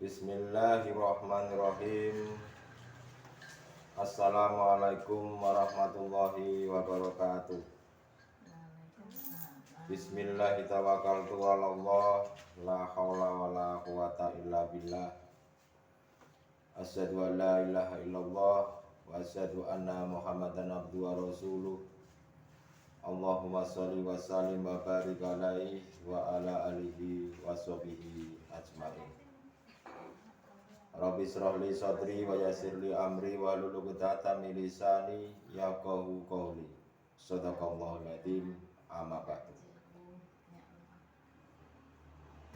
Bismillahirrahmanirrahim. Assalamualaikum warahmatullahi wabarakatuh. Bismillahirrahmanirrahim. La haula wala quwata illa billah. Asyhadu an la ilaha illallah wa asyhadu anna Muhammadan abduhu wa rasuluh. Allahumma sholli wa sallim wa barik alaihi wa ala alihi wa sahbihi ajmain. Rabbi shrah li sadri wa yassir li amri wa hlul 'uqdatam min lisani yafqahu qawli. Shadaqallahul adzim. Amma ba'du.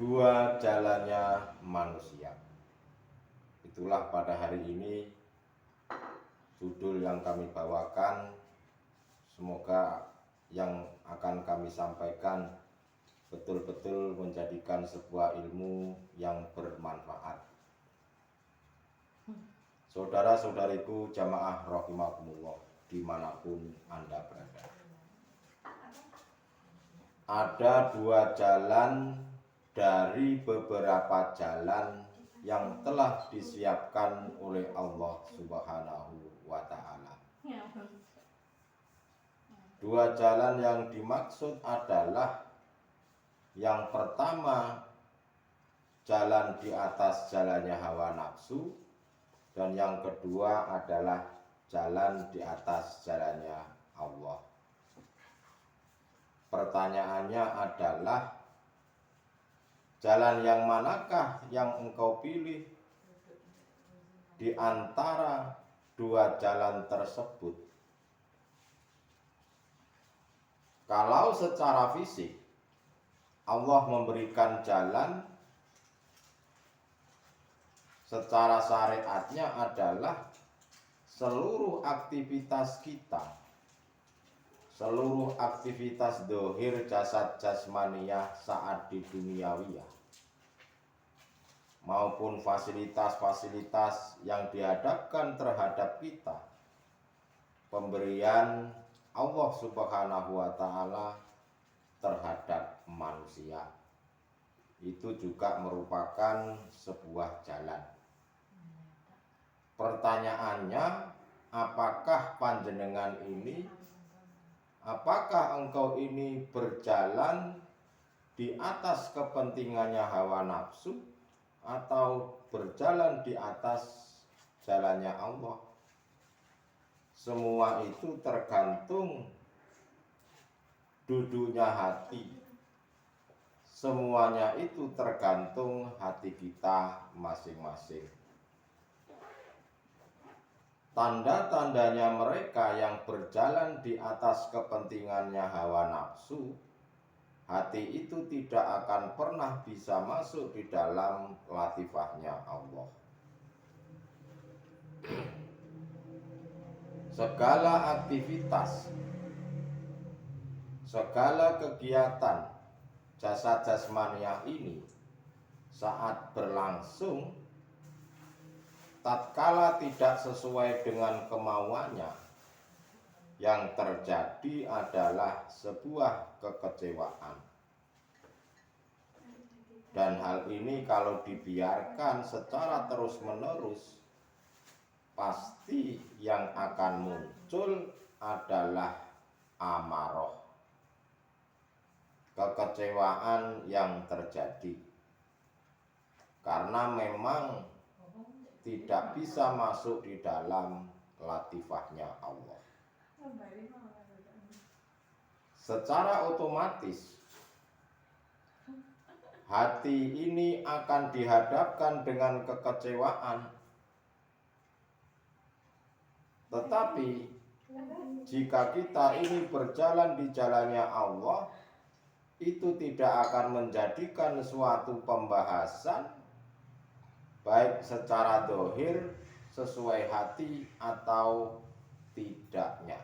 Dua jalannya manusia. Itulah pada hari ini judul yang kami bawakan. Semoga yang akan kami sampaikan betul-betul menjadikan sebuah ilmu yang bermanfaat. Saudara-saudariku jamaah rahimakumullah dimanapun Anda berada. Ada dua jalan dari beberapa jalan yang telah disiapkan oleh Allah Subhanahu wa Ta'ala. Dua jalan yang dimaksud adalah yang pertama, jalan di atas jalannya hawa nafsu, dan yang kedua adalah jalan di atas jalannya Allah. Pertanyaannya adalah, jalan yang manakah yang engkau pilih di antara dua jalan tersebut? Kalau secara fisik Allah memberikan jalan, secara syariatnya adalah seluruh aktivitas kita, seluruh aktivitas dohir jasad jasmaniyah saat di duniawiyah, maupun fasilitas-fasilitas yang dihadapkan terhadap kita, pemberian Allah Subhanahu wa Ta'ala terhadap manusia, itu juga merupakan sebuah jalan. Pertanyaannya, apakah panjenengan ini, apakah engkau ini berjalan di atas kepentingannya hawa nafsu atau berjalan di atas jalannya Allah? Semua itu tergantung duduknya hati. Semuanya itu tergantung hati kita masing-masing. Tanda-tandanya mereka yang berjalan di atas kepentingannya hawa nafsu, hati itu tidak akan pernah bisa masuk di dalam latifahnya Allah. Segala aktivitas, segala kegiatan jasad jasmaniah ini saat berlangsung, tatkala tidak sesuai dengan kemauannya, yang terjadi adalah sebuah kekecewaan. Dan hal ini kalau dibiarkan secara terus-menerus, pasti yang akan muncul adalah amarah, kekecewaan yang terjadi. Karena memang tidak bisa masuk di dalam latifahnya Allah. Secara otomatis hati ini akan dihadapkan dengan kekecewaan. Tetapi jika kita ini berjalan di jalannya Allah, itu tidak akan menjadikan suatu pembahasan baik secara dohir sesuai hati atau tidaknya.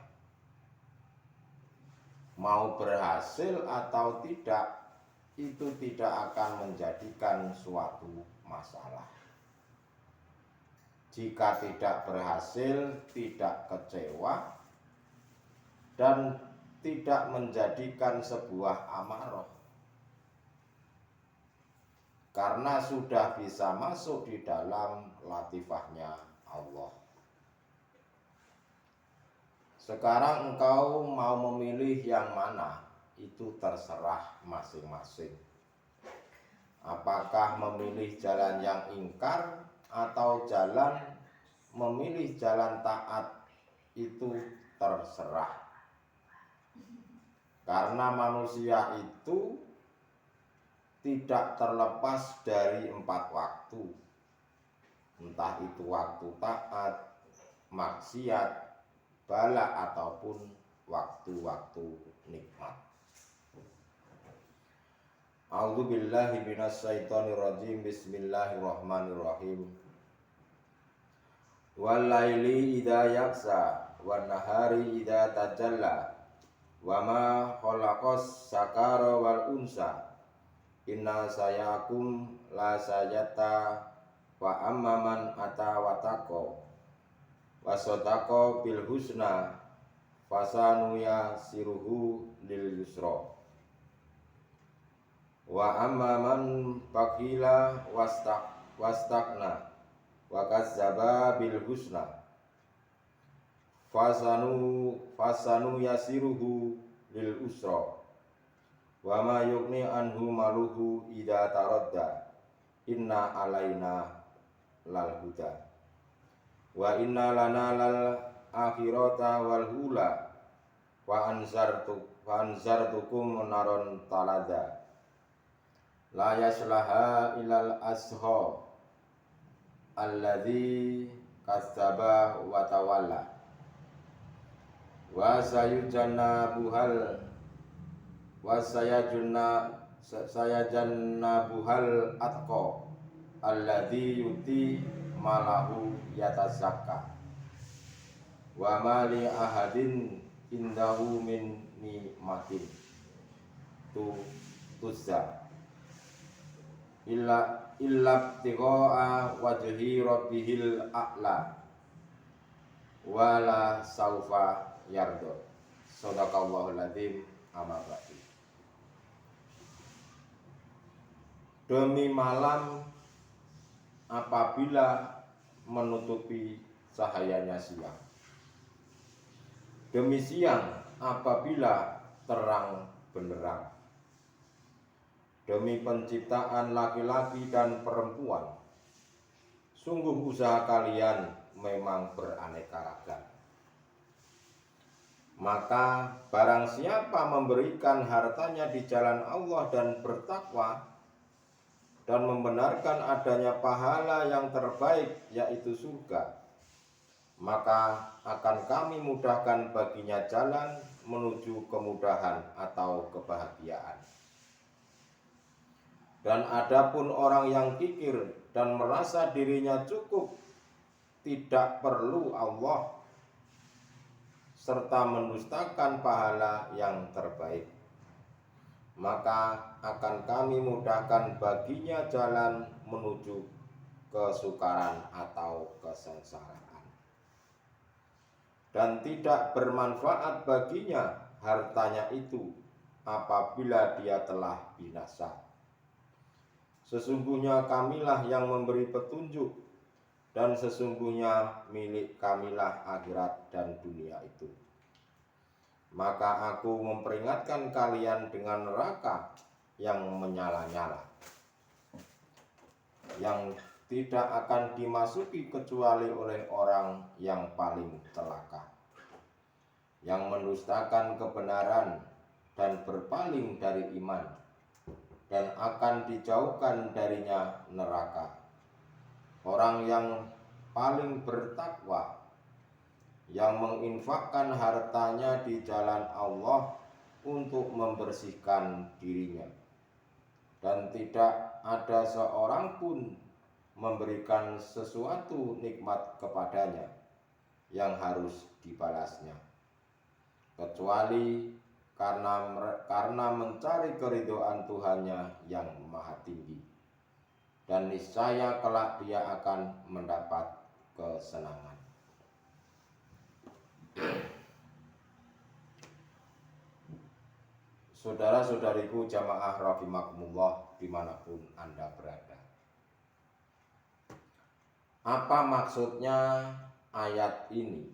Mau berhasil atau tidak, itu tidak akan menjadikan suatu masalah. Jika tidak berhasil, tidak kecewa, dan tidak menjadikan sebuah amarah. karena sudah bisa masuk di dalam latifahnya Allah. Sekarang engkau mau memilih yang mana, itu terserah masing-masing. Apakah memilih jalan yang ingkar atau memilih jalan taat, itu terserah. Karena manusia itu tidak terlepas dari 4 waktu. Entah itu waktu taat, maksiat, bala, ataupun waktu-waktu nikmat. A'udzubillahi minasyaitonirrajim. Bismillahirrahmanirrahim. Wal laili idza yaksa wan nahari idza tajalla wa ma khalaqas sakara wal unsa inna sayakum la sayata wa amman ata wataqo wa sadaqa bil husna fasanuya siruhu lil yusra wa amman baqila wastaqna wa kazzaba bil husna fasanu yasiruhu lil usra wa ma yughni anhu maluhu idza taradda inna alaina lal huda wa inna lana lal akhirata wal hula wa anzartukum naron talada la yaslaha ilal asha alladzi kadzdzaba wa tawalla wa sayujannabuhal atqa alladzi yuti malahu yatazakka wa ma li ahadin indahu min ni'matin tuzza illa tiqa'a wajhi rabbihil a'la wala saufa yardo. Shadaqallahul adzim. Amma ba'du. Demi malam apabila menutupi cahayanya siang, demi siang apabila terang benderang, demi penciptaan laki-laki dan perempuan, sungguh usaha kalian memang beraneka ragam. Maka barang siapa memberikan hartanya di jalan Allah dan bertakwa dan membenarkan adanya pahala yang terbaik yaitu surga, maka akan kami mudahkan baginya jalan menuju kemudahan atau kebahagiaan. Dan adapun orang yang kikir dan merasa dirinya cukup, tidak perlu Allah, serta mendustakan pahala yang terbaik, maka akan kami mudahkan baginya jalan menuju kesukaran atau kesengsaraan. Dan tidak bermanfaat baginya hartanya itu apabila dia telah binasa. Sesungguhnya kamilah yang memberi petunjuk, dan sesungguhnya milik kamilah akhirat dan dunia itu. Maka aku memperingatkan kalian dengan neraka yang menyala-nyala, yang tidak akan dimasuki kecuali oleh orang yang paling celaka, yang mendustakan kebenaran dan berpaling dari iman, dan akan dijauhkan darinya neraka. Orang yang paling bertakwa, yang menginfakkan hartanya di jalan Allah untuk membersihkan dirinya, dan tidak ada seorang pun memberikan sesuatu nikmat kepadanya yang harus dibalasnya, kecuali karena mencari keridhaan Tuhannya yang maha tinggi. Dan niscaya kelak dia akan mendapat kesenangan. Saudara-saudariku jamaah rahimakumullah dimanapun Anda berada. Apa maksudnya ayat ini?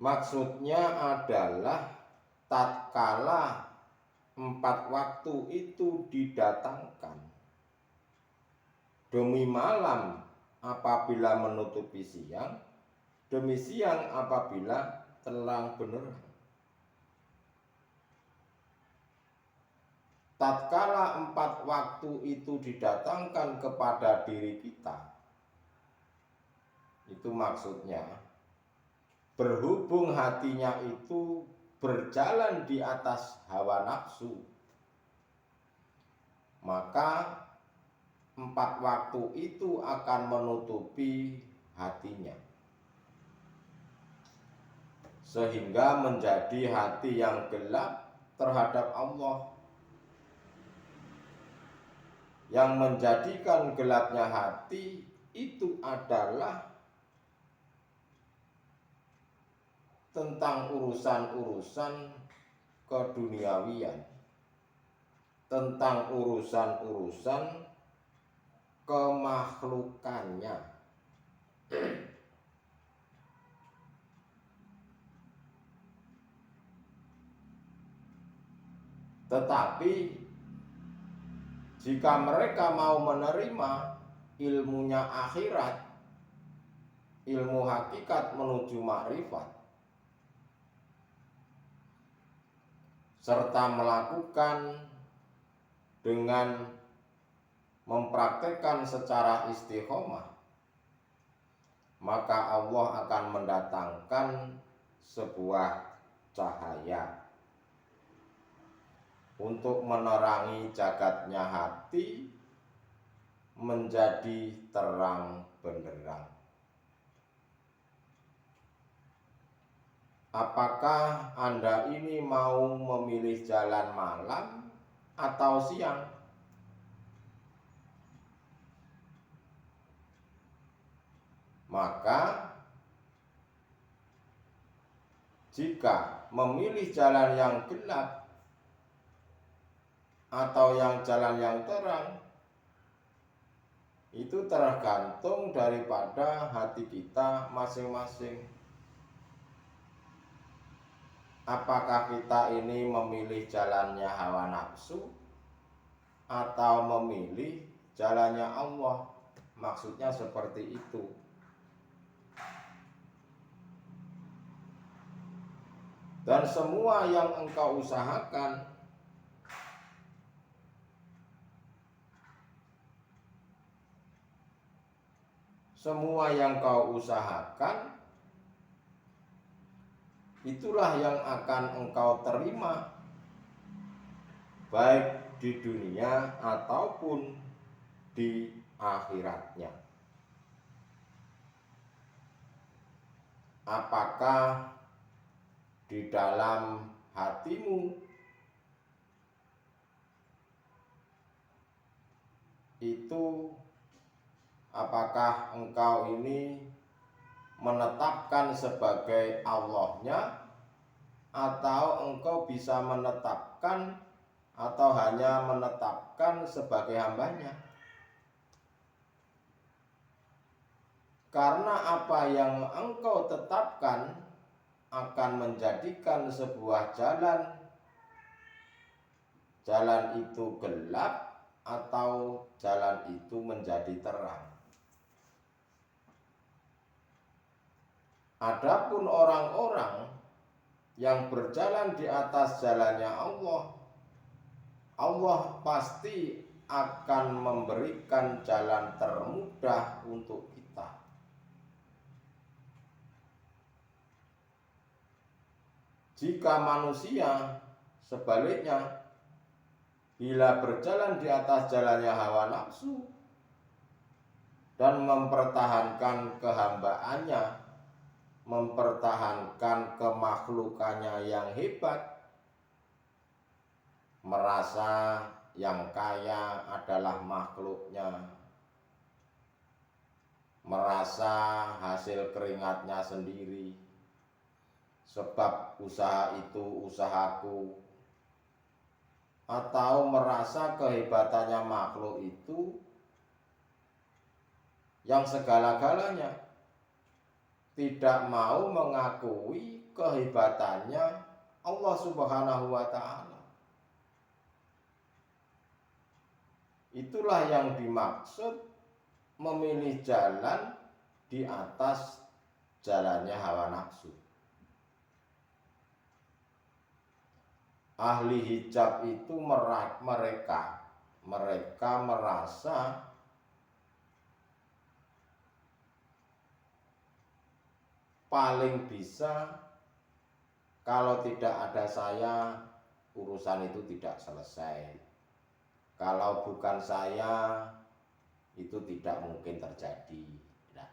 Maksudnya adalah tatkala 4 waktu itu didatangkan demi malam apabila menutupi siang, demi siang apabila terang benderang. Tatkala 4 waktu itu didatangkan kepada diri kita, itu maksudnya berhubung hatinya itu berjalan di atas hawa nafsu, maka 4 waktu itu akan menutupi hatinya, sehingga menjadi hati yang gelap terhadap Allah. Yang menjadikan gelapnya hati itu adalah tentang urusan-urusan keduniawian, tentang urusan-urusan kemakhlukannya. Tetapi jika mereka mau menerima ilmunya akhirat, ilmu hakikat menuju makrifat, serta melakukan dengan mempraktekkan secara istiqomah, maka Allah akan mendatangkan sebuah cahaya untuk menerangi jagatnya hati menjadi terang benderang. Apakah Anda ini mau memilih jalan malam atau siang? Maka jika memilih jalan yang gelap atau jalan yang terang, itu tergantung daripada hati kita masing-masing. Apakah kita ini memilih jalannya hawa nafsu atau memilih jalannya Allah? Maksudnya seperti itu. Dan semua yang engkau usahakan, itulah yang akan engkau terima, baik di dunia ataupun di akhiratnya. Apakah di dalam hatimu itu, apakah engkau ini menetapkan sebagai Allahnya, atau engkau bisa menetapkan atau hanya menetapkan sebagai hambanya? Karena apa yang engkau tetapkan akan menjadikan sebuah jalan itu gelap atau jalan itu menjadi terang. Adapun orang-orang yang berjalan di atas jalannya Allah, Allah pasti akan memberikan jalan termudah untuk kita. Jika manusia sebaliknya, bila berjalan di atas jalannya hawa nafsu dan mempertahankan kehambaannya, mempertahankan kemakhlukannya yang hebat, merasa yang kaya adalah makhluknya, merasa hasil keringatnya sendiri, sebab usaha itu usahaku, atau merasa kehebatannya makhluk itu yang segala-galanya, tidak mau mengakui kehebatannya Allah Subhanahu wa Ta'ala. Itulah yang dimaksud memilih jalan di atas jalannya hawa nafsu. Ahli hijab itu mereka merasa paling bisa, kalau tidak ada saya urusan itu tidak selesai. Kalau bukan saya itu tidak mungkin terjadi. Nah,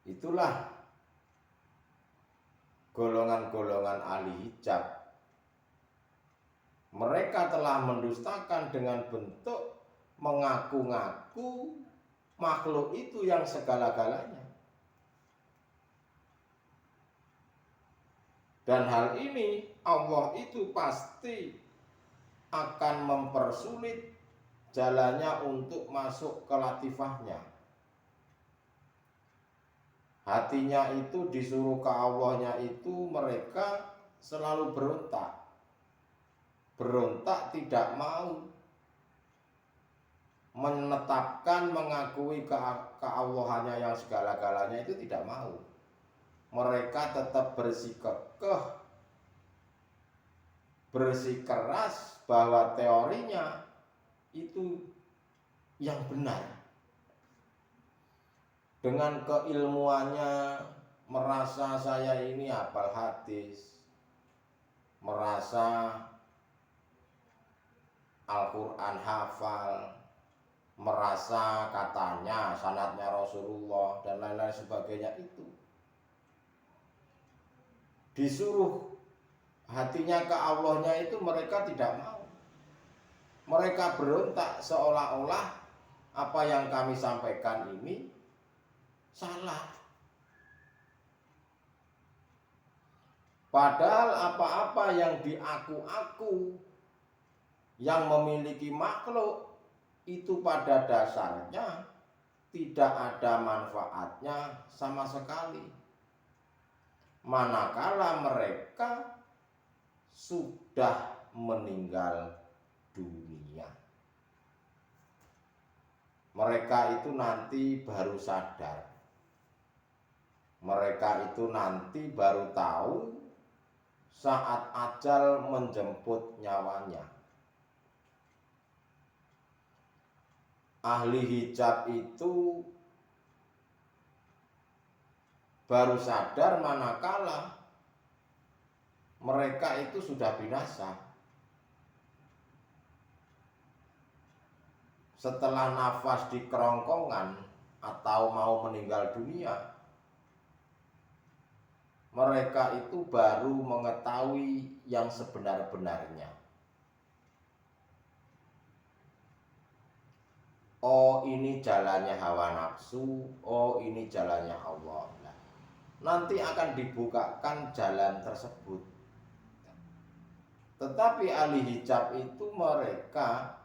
itulah golongan-golongan ahli hijab. Mereka telah mendustakan dengan bentuk mengaku-ngaku makhluk itu yang segala-galanya. Dan hal ini Allah itu pasti akan mempersulit jalannya untuk masuk ke latifahnya. Hatinya itu disuruh ke Allahnya itu mereka selalu berontak. Berontak, tidak mau menetapkan, mengakui keallahannya yang segala-galanya, itu tidak mau. Mereka tetap bersikukuh, bersikeras bahwa teorinya itu yang benar. Dengan keilmuannya merasa saya ini hafal hadis, merasa Al-Quran hafal, merasa katanya sanadnya Rasulullah dan lain-lain sebagainya, itu disuruh hatinya ke Allahnya itu mereka tidak mau. Mereka berontak seolah-olah apa yang kami sampaikan ini salah. Padahal apa-apa yang diaku-aku yang memiliki makhluk itu pada dasarnya tidak ada manfaatnya sama sekali, manakala mereka sudah meninggal dunia. Mereka itu nanti baru sadar, mereka itu nanti baru tahu saat ajal menjemput nyawanya. Ahli hijab itu baru sadar manakala mereka itu sudah binasa. Setelah nafas di kerongkongan atau mau meninggal dunia, mereka itu baru mengetahui yang sebenar-benarnya. Oh, ini jalannya hawa nafsu, oh ini jalannya Allah. Nah, nanti akan dibukakan jalan tersebut. Tetapi ahli hijab itu mereka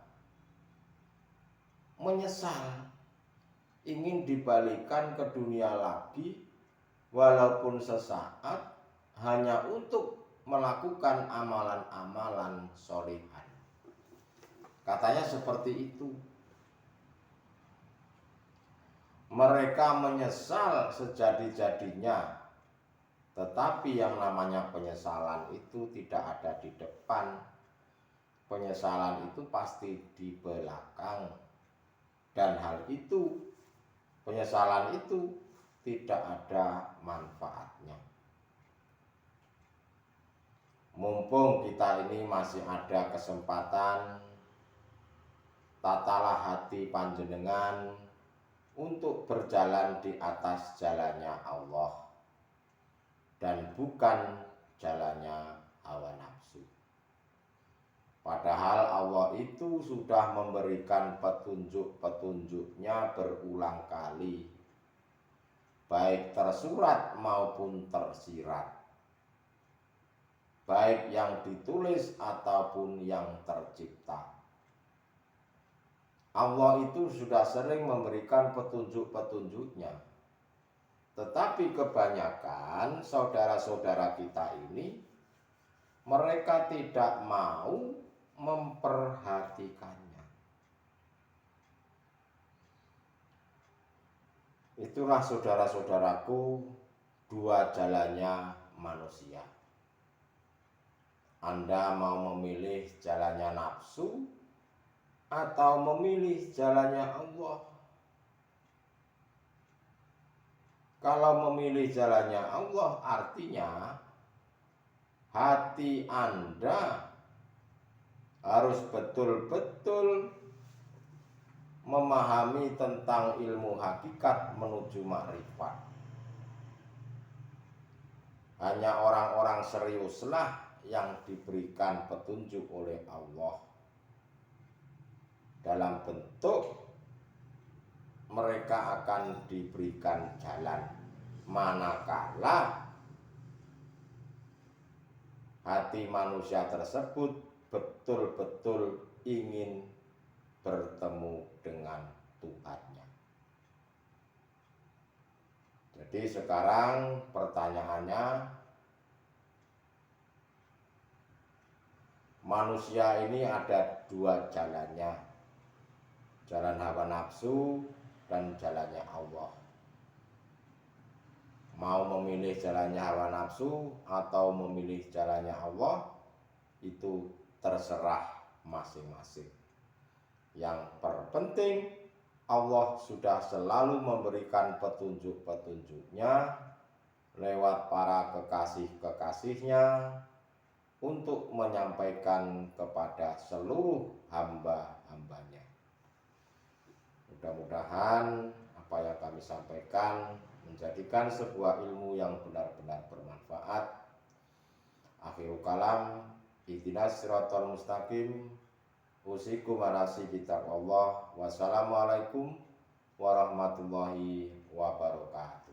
menyesal, ingin dibalikan ke dunia lagi, walaupun sesaat, hanya untuk melakukan amalan-amalan sholihan. Katanya seperti itu. Mereka menyesal sejadi-jadinya, tetapi yang namanya penyesalan itu tidak ada di depan. Penyesalan itu pasti di belakang. Dan hal itu, penyesalan itu tidak ada manfaatnya. Mumpung kita ini masih ada kesempatan, tatalah hati panjenengan untuk berjalan di atas jalannya Allah dan bukan jalannya hawa nafsu. Padahal Allah itu sudah memberikan petunjuk-petunjuknya berulang kali. baik tersurat maupun tersirat, baik yang ditulis ataupun yang tercipta. Allah itu sudah sering memberikan petunjuk-petunjuknya, tetapi kebanyakan saudara-saudara kita ini, mereka tidak mau memperhatikannya. Itulah saudara-saudaraku, dua jalannya manusia. Anda mau memilih jalannya nafsu atau memilih jalannya Allah? Kalau memilih jalannya Allah, artinya hati Anda harus betul-betul memahami tentang ilmu hakikat menuju makrifat. Hanya orang-orang seriuslah yang diberikan petunjuk oleh Allah dalam bentuk mereka akan diberikan jalan, manakala hati manusia tersebut betul-betul ingin bertemu dengan Tuhannya. Jadi sekarang pertanyaannya, manusia ini ada dua jalannya, jalan hawa nafsu dan jalannya Allah. Mau memilih jalannya hawa nafsu atau memilih jalannya Allah, itu terserah masing-masing. Yang terpenting, Allah sudah selalu memberikan petunjuk-petunjuknya lewat para kekasih-kekasihnya untuk menyampaikan kepada seluruh hamba-hambanya. Mudah-mudahan apa yang kami sampaikan menjadikan sebuah ilmu yang benar-benar bermanfaat. Akhirul kalam, ihdinas siratal mustaqim. Usikum warasi kitab Allah. Wassalamualaikum warahmatullahi wabarakatuh.